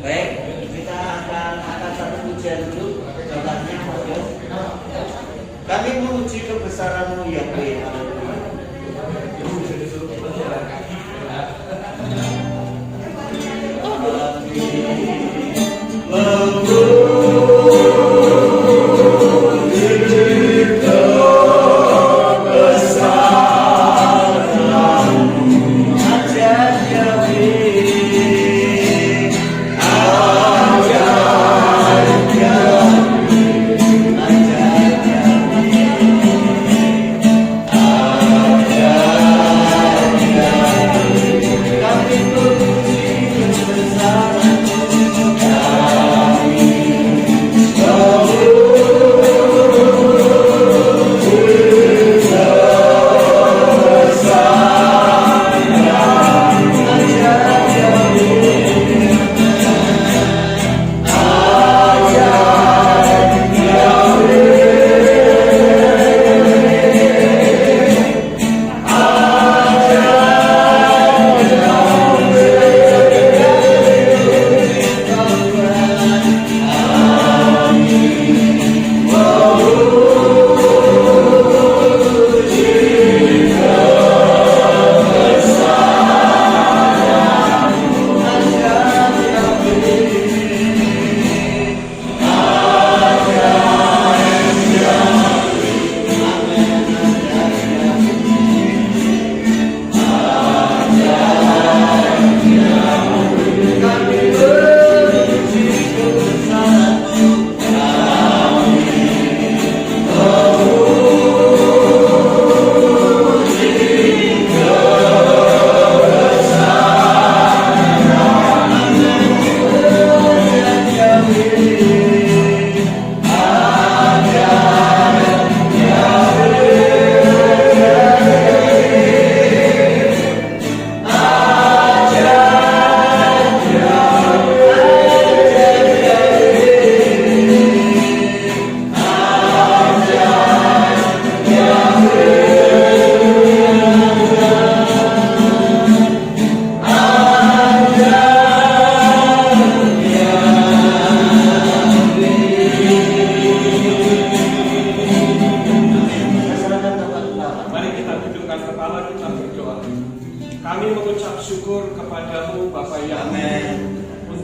Speaker 3: Baik, kita akan satu pujian dulu. Jawabnya kami memuji kebesaran-Mu Yahweh.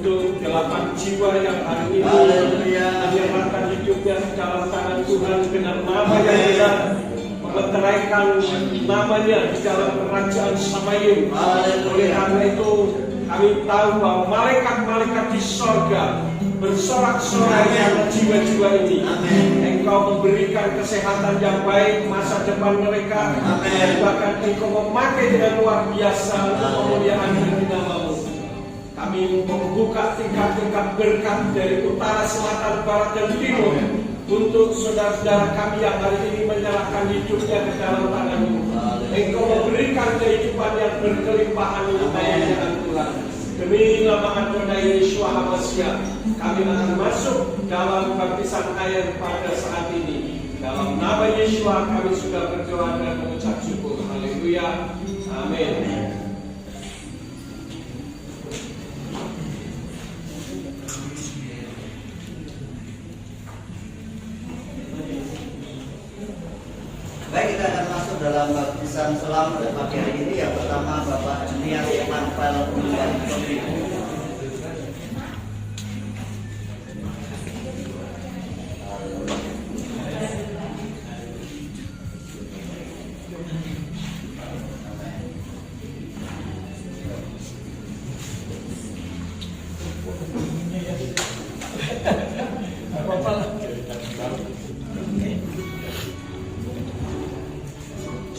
Speaker 2: untuk 8 jiwa yang hari ini menyerahkan hidupnya di dalam tangan Tuhan dengan nama yang benar, memeteraikan namanya di dalam kerajaan Samayim. Oleh karena itu kami tahu bahwa malaikat-malaikat di sorga bersorak-sorai atas jiwa-jiwa ini. Engkau memberikan kesehatan yang baik masa depan mereka, dan bahkan Engkau memakai dengan luar biasa untuk kemuliaan bagi nama-Mu. Kami membuka tingkat-tingkat berkat dari utara, selatan, barat, dan timur untuk saudara-saudara kami yang hari ini menyerahkan hidupnya ke dalam tangan-Mu. Engkau memberikan kehidupan yang berkelimpahan untuk kemuliaan Tuhan. Demi nama Adonai Yeshua HaMashiach, kami akan masuk dalam baptisan air pada saat ini. Dalam nama Yeshua kami sudah berdoa dan mengucap syukur. Haleluya. Amin.
Speaker 3: Baik, kita akan masuk dalam baptisan selam pada pagi hari ini. Yang pertama Bapak Junias Manfal Undan Topik.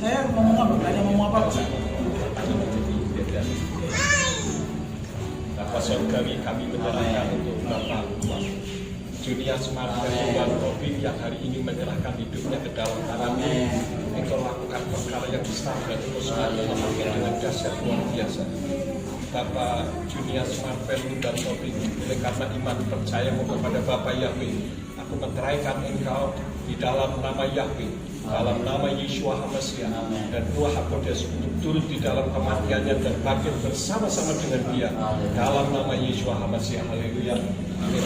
Speaker 1: Saya ngomong apa? Tanya ngomong apa?
Speaker 2: Bapak Surgawi, kami menyerahkan untuk Bapak Junias Marvel Undan Topik yang hari ini menyerahkan hidupnya ke dalam tangan-Mu. Engkau lakukan perkara yang besar dan terus memakai dengan dahsyat luar biasa. Bapak Junias Marvel Undan Topik, oleh karena iman percayamu kepada Bapak Yahweh, aku meteraikan Engkau di dalam nama Yahweh, dalam nama Yeshua HaMashiach, dan Ruach HaKodes untuk turut di dalam kematiannya dan bangkit bersama-sama dengan Dia dalam nama Yeshua HaMashiach. Haleluya. Amin.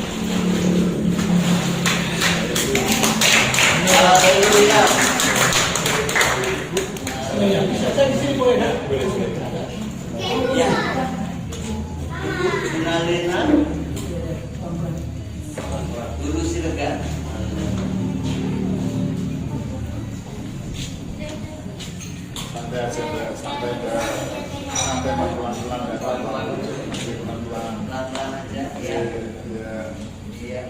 Speaker 3: Haleluya.
Speaker 2: Saya di sini boleh, kan? Boleh.
Speaker 3: Ya. Ibu Junalena Guru Siregar.
Speaker 4: Sampai pelan-pelan
Speaker 3: Pelan-pelan aja. Ya. Iya.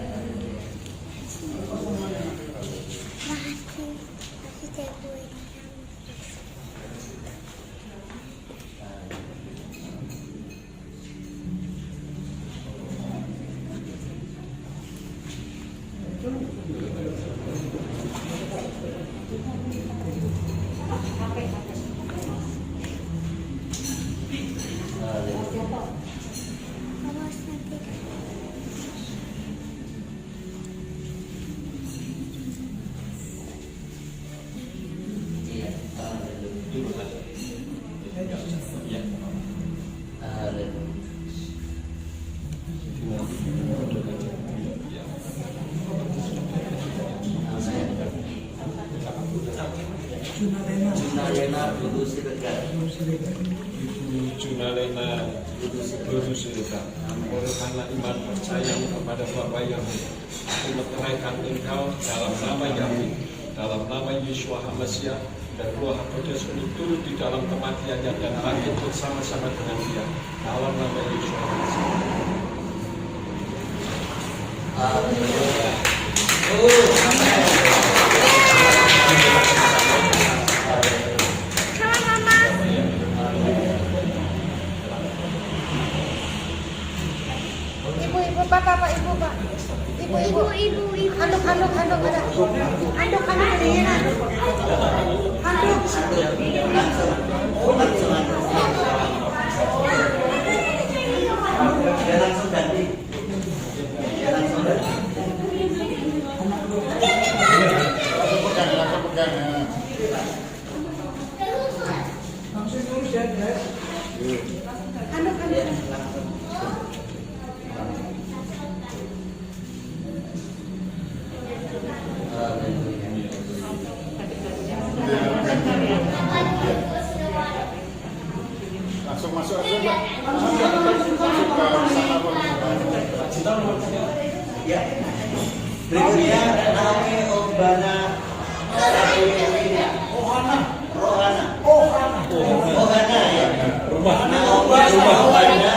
Speaker 3: Junalena Guru Siregar.
Speaker 2: Junalena Guru Siregar. Oleh karena iman percayamu kepada Bapak Yahweh, aku meteraikan Engkau dalam nama Yahweh, dalam nama Yeshua HaMashiach, dan Ruach HaKodes untuk turut di dalam kematiannya dan bangkit bersama-sama dengan Dia dalam nama Yeshua HaMashiach.
Speaker 3: Haleluya.
Speaker 5: Ibu, Bapak, Ibu, Pak. Ibu. Handuk ada. Handuk ada. Handuk.
Speaker 3: Dia langsung ganti.
Speaker 4: langsung pegang ya.
Speaker 1: Langsung tulis ya, guys.
Speaker 4: Langsung masuk aja, Pak. Masuk ke sana, Pak.
Speaker 3: Ya. Berikutnya Naomi Obana Rohana ya. Naomi Obana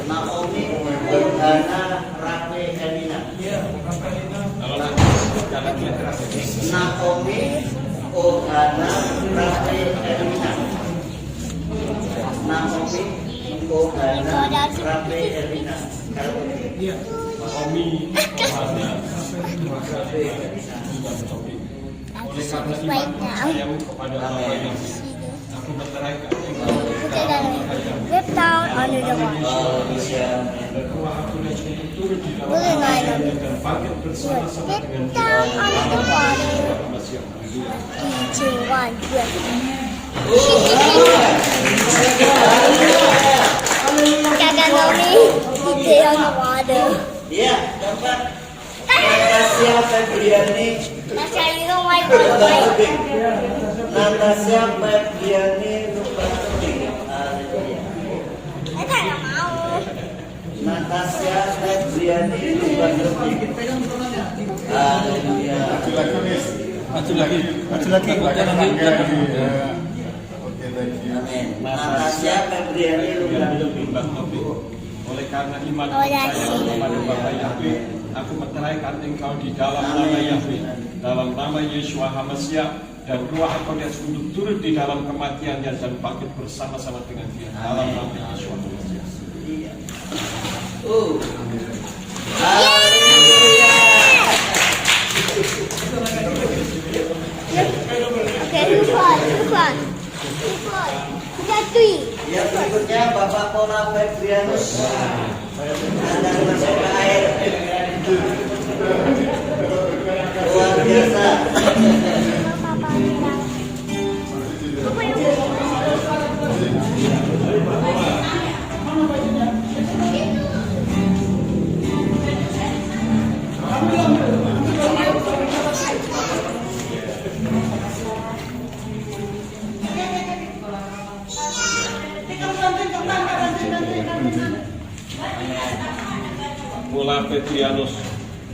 Speaker 3: Naomi Ohana Rafe Elina. Naomi Ohana Rafe Elina. Naomi Ohana Rafe Elina.
Speaker 5: Right now. Rip down under the water. Really nice of it. Rip down under the water. 3, 2, 1, rip. Kakak Naomi, stay on the water.
Speaker 3: Iya, dapat. Natasha Febriani.
Speaker 5: Natasha, you don't like water.
Speaker 3: Natasha Febriani Lubang Tebing. Haleluya.
Speaker 5: I tidak mau.
Speaker 3: Natasha Febriani Lubang Tebing. Haleluya.
Speaker 4: Maju lagi.
Speaker 3: Amin. Natasha Febriani Lubang Tebing.
Speaker 2: Oleh karena iman
Speaker 5: Oh, ya,
Speaker 2: percaya
Speaker 5: sih.
Speaker 2: kepada Bapa Yahweh, aku meteraikan engkau di dalam nama Yahweh, dalam nama Yeshua HaMashiach, dan Ruach HaKodes untuk turut di dalam kematiannya dan bangkit bersama-sama dengan dia dalam nama Yeshua HaMashiach.
Speaker 3: Iya. Haleluya.
Speaker 5: Okay, who first? Kita 3.
Speaker 3: Yang berikutnya Bapak Pola Febrianus. Anda masuk ke air. Luar biasa.
Speaker 5: Papa bilang. Apa yang
Speaker 2: Pola Petrianus,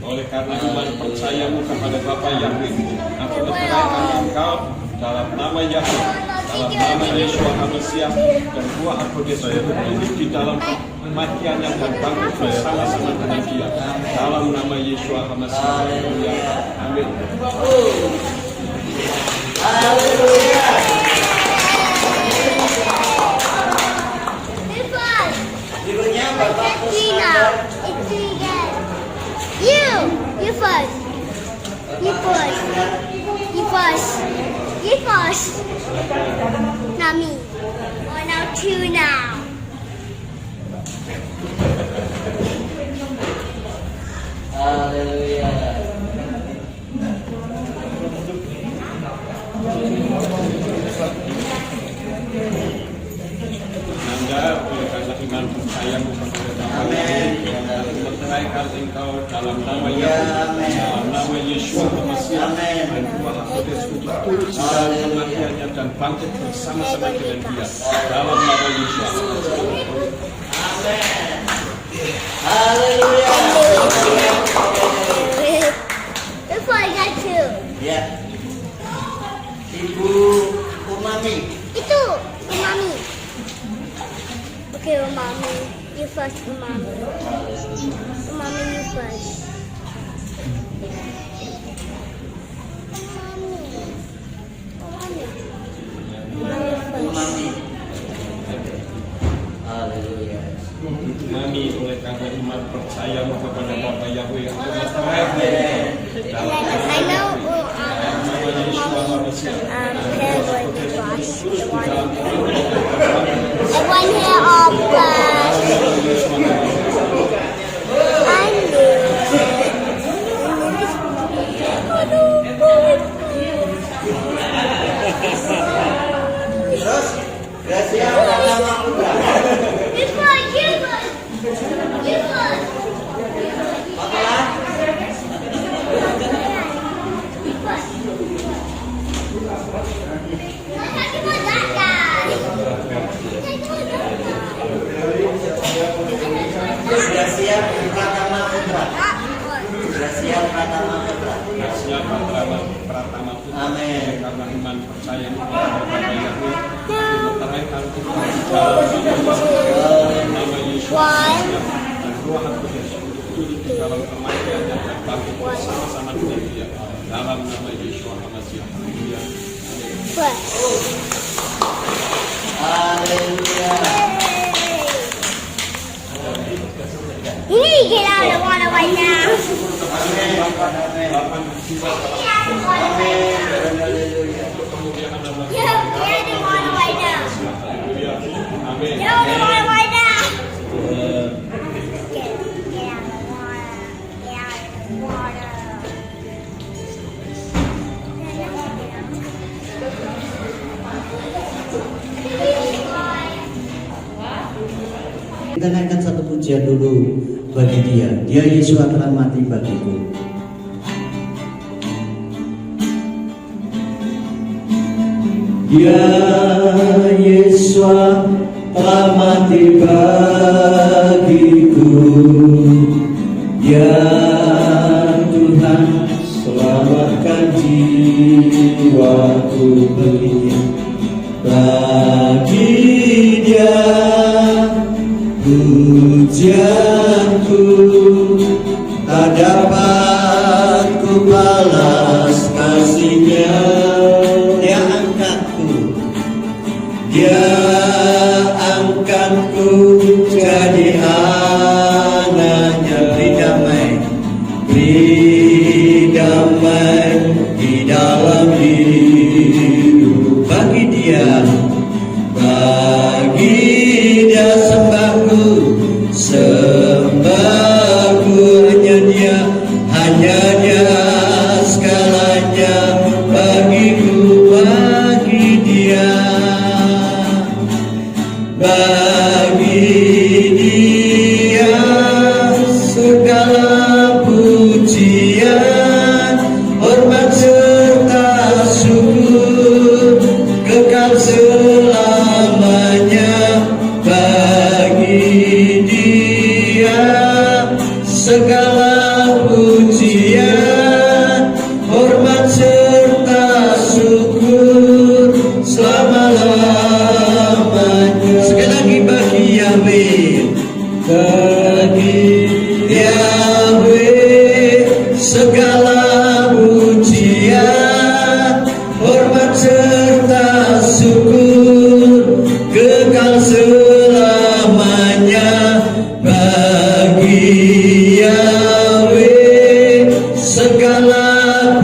Speaker 2: oleh karena iman percayamu kepada Bapa Yahweh, aku meteraikan engkau dalam nama Yahweh, dalam nama Yeshua HaMashiach, dan Ruach HaKodes untuk turut di dalam kematiannya dan bangkit bersama-sama dengan dia dalam nama Yeshua HaMashiach. Haleluya. Amin.
Speaker 3: Haleluya. Berikutnya Bapak Kusnandar.
Speaker 5: It's 3 again. You first. You first. Not me. Oh, now 2 now.
Speaker 3: Haleluya.
Speaker 2: Anda oleh karena iman percayamu kepada Bapa Yahweh, aku meteraikan engkau dalam nama Yahweh, dalam nama Yeshua HaMashiach, dan Ruach HaKodes untuk turut di dalam kematiannya dan bangkit bersama-sama dengan dia dalam nama Yeshua.
Speaker 3: Haleluya.
Speaker 5: This one I got 2.
Speaker 3: Ya. Ibu Umami.
Speaker 5: Itu, Umami. Okay, Umami. You first, Umami. Umami, you first.
Speaker 3: Umami. Haleluya.
Speaker 2: Mami, oleh karena iman percayamu kepada Bapa Yahweh, aku meteraikan engkau dalam
Speaker 5: I know
Speaker 2: nama Yeshua HaMashiach,
Speaker 5: hair going to wash the water. I want hair all black. I knew
Speaker 3: Terus Gracia Pratama Putra.
Speaker 5: This one, you first. You first.
Speaker 3: Papalah.
Speaker 5: You first. I thought you were that guy. I thought you were that
Speaker 3: Garcia Pratama Putra.
Speaker 2: Garcia Pratama Putra.
Speaker 3: Amin.
Speaker 2: Karena iman percaya kepada Bapak Yahweh, dimeteraikan kita dalam nama Yesus dan Roh Kudus turut di dalam kematiannya dan bangkit bersama-sama dengan Dia dalam nama Yesus Hamasiah. Haleluya.
Speaker 3: Haleluya.
Speaker 5: Ini get out of water right now. Get out of water right now. Get out of water right now. Get out of water. Get out of water.
Speaker 3: Kita naikkan satu pujian dulu bagi Dia. Dia Yesus telah mati bagiku. Dia Yesus telah mati bagiku. Ya Tuhan, selamatkan jiwaku belinya. Bagi Dia pujianku tak dapat ku balas kasihnya. Dia angkatku, Dia angkatku jadi anaknya. Beri damai di dalam hidup. Bagi Dia sembahku, sembahku hanya Dia segalanya bagiku. Bagi Dia segala pujian, hormat serta syukur kekal selamanya. Bagi Dia segala pujian, hormat serta syukur selama-lamanya. Sekali lagi bagi Yahweh, bagi Yahweh segala pujian, hormat serta syukur kekal selamanya. Bagi Yahweh segala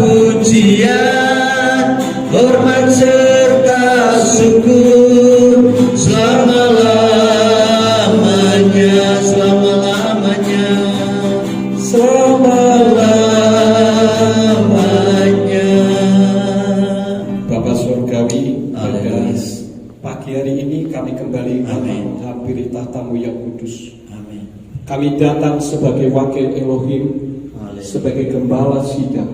Speaker 3: pujian, hormat serta syukur selama-lamanya. Selama-lamanya, selama-lamanya.
Speaker 2: Bapa Surgawi, pada
Speaker 3: Amin.
Speaker 2: pagi hari ini kami kembali
Speaker 3: Amin.
Speaker 2: menghampiri tahta-Mu yang kudus.
Speaker 3: Amin.
Speaker 2: Kami datang sebagai wakil Elohim,
Speaker 3: Haleluya.
Speaker 2: sebagai gembala sidang.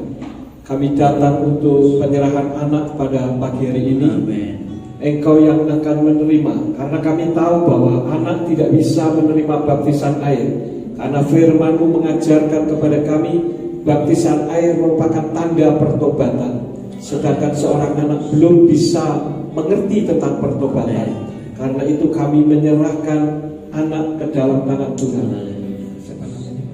Speaker 2: Kami datang untuk penyerahan anak pada pagi hari ini.
Speaker 3: Amin.
Speaker 2: Engkau yang akan menerima, karena kami tahu bahwa anak tidak bisa menerima baptisan air, karena firman-Mu mengajarkan kepada kami baptisan air merupakan tanda pertobatan, sedangkan seorang anak belum bisa mengerti tentang pertobatan. Karena itu kami menyerahkan anak ke dalam tangan Tuhan. Siapa namanya?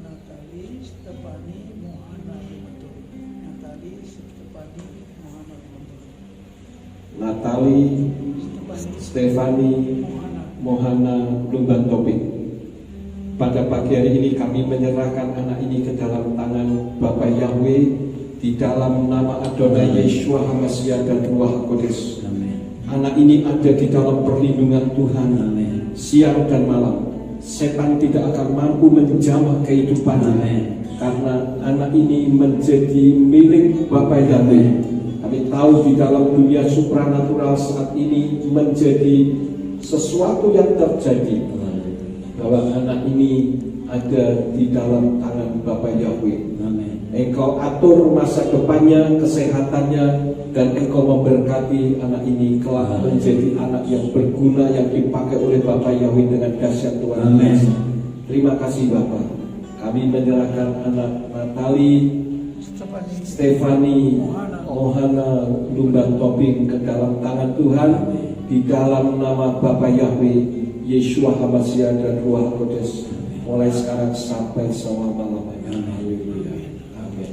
Speaker 1: Natali Stefani Mohana Limanto. Natali Stefani Mohana Limanto.
Speaker 2: Natali Stefani Mohana Lumban Topik. Pada pagi hari ini kami menyerahkan anak ini ke dalam tangan Bapa Yahweh di dalam nama Adonai Yeshua Hamasiah dan Ruach Kudus. Anak ini ada di dalam perlindungan Tuhan.
Speaker 3: Amin.
Speaker 2: Siang dan malam setan tidak akan mampu menjamah kehidupannya.
Speaker 3: Amin.
Speaker 2: Karena anak ini menjadi milik Bapa Yahweh. Kami tahu di dalam dunia supranatural saat ini menjadi sesuatu yang terjadi, bahwa anak ini ada di dalam tangan Bapa Yahweh.
Speaker 3: Amin.
Speaker 2: Engkau atur masa depannya, kesehatannya, dan Engkau memberkati anak ini kelak menjadi anak yang berguna, yang dipakai oleh Bapa Yahweh dengan dahsyat Tuhan.
Speaker 3: Amin.
Speaker 2: Terima kasih Bapa. Kami menyerahkan anak Natali, Stefani, Mohana, Lumban Toping ke dalam tangan Tuhan, di dalam nama Bapa Yahweh, Yeshua HaMashiach dan Ruach Kudus, mulai sekarang sampai selama-lamanya. Haleluya. Amin.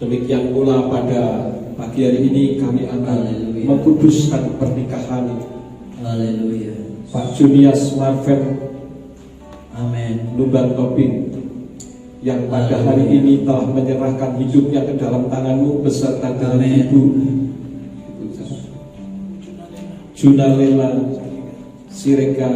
Speaker 2: Demikian pula pada pagi hari ini kami akan mengkuduskan pernikahan
Speaker 3: Haleluya.
Speaker 2: Pak Junias Marvel
Speaker 3: Amin.
Speaker 2: Lumban Toping yang pada hari ini telah menyerahkan hidupnya ke dalam tangan-Mu beserta dengan
Speaker 3: Amin.
Speaker 2: Ibu Junalela Siregar.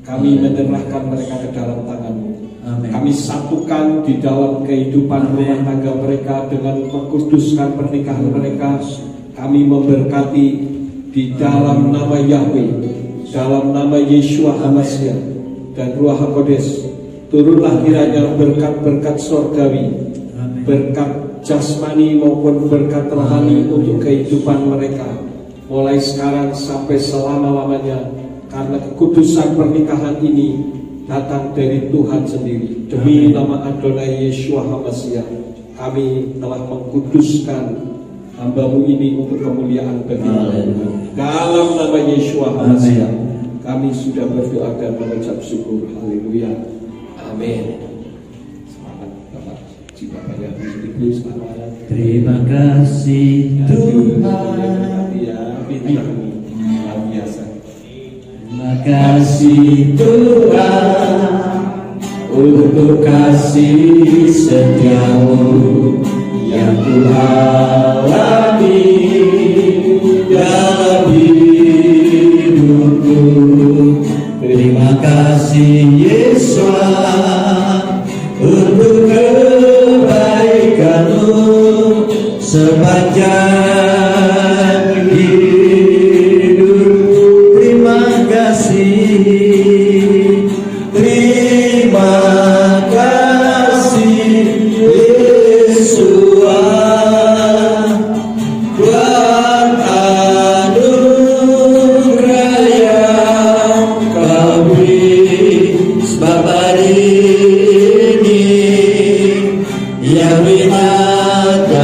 Speaker 2: Kami menyerahkan mereka ke dalam tangan-Mu.
Speaker 3: Amin.
Speaker 2: Kami satukan di dalam kehidupan rumah tangga mereka dengan mengkuduskan pernikahan mereka. Kami memberkati di dalam nama Yahweh, dalam nama Yeshua HaMashiach dan Ruach HaKodes. Turunlah kiranya berkat-berkat sorgawi, berkat jasmani maupun berkat rohani untuk kehidupan mereka, mulai sekarang sampai selama-lamanya, karena kekudusan pernikahan ini datang dari Tuhan sendiri. Demi nama Adonai Yeshua HaMashiach, kami telah mengkuduskan hamba-Mu ini untuk kemuliaan bagi-Mu. Dalam nama Yeshua HaMashiach, kami sudah berdoa dan mengucap syukur. Haleluya. Amin. Semangat Bapak. Bapak yang Ibu, semangat.
Speaker 3: Terima kasih Tuhan.
Speaker 2: Ya, bintang luar biasa.
Speaker 3: Terima kasih Tuhan untuk kasih setiamu yang Tuhan alami dalam hidupku. Terima kasih Yesus untuk kebaikan-Mu sepanjang hidup. Terima kasih Yesus buat anugerah yang Kau beri. Sebab hari ini yang menyatakan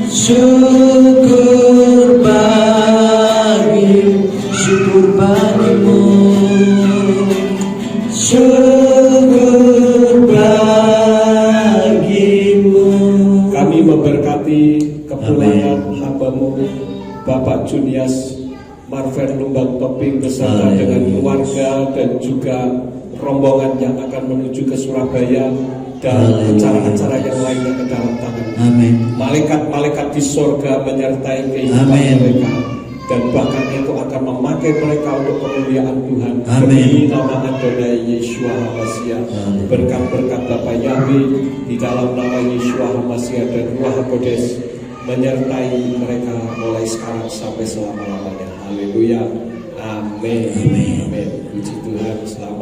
Speaker 3: syukur bagimu, syukur bagimu.
Speaker 2: Kami memberkati kepulangan hamba-Mu Bapak Junias Marvel Lumban Toping beserta dengan keluarga dan juga rombongan yang akan menuju ke Surabaya dan acara-acara yang lainnya ke dalam tangan.
Speaker 3: Amin.
Speaker 2: Malaikat-malaikat di sorga menyertai kehidupan
Speaker 3: Amin.
Speaker 2: mereka, dan bahkan itu akan memakai mereka untuk kemuliaan Tuhan.
Speaker 3: Amin.
Speaker 2: Demi nama Adonai Yeshua HaMashiach, berkat-berkat Bapa Yahweh di dalam nama Yeshua HaMashiach dan Ruach HaKodes menyertai mereka mulai sekarang sampai selama-lamanya. Haleluya. Amin. Amin. Puji Tuhan. Selamat.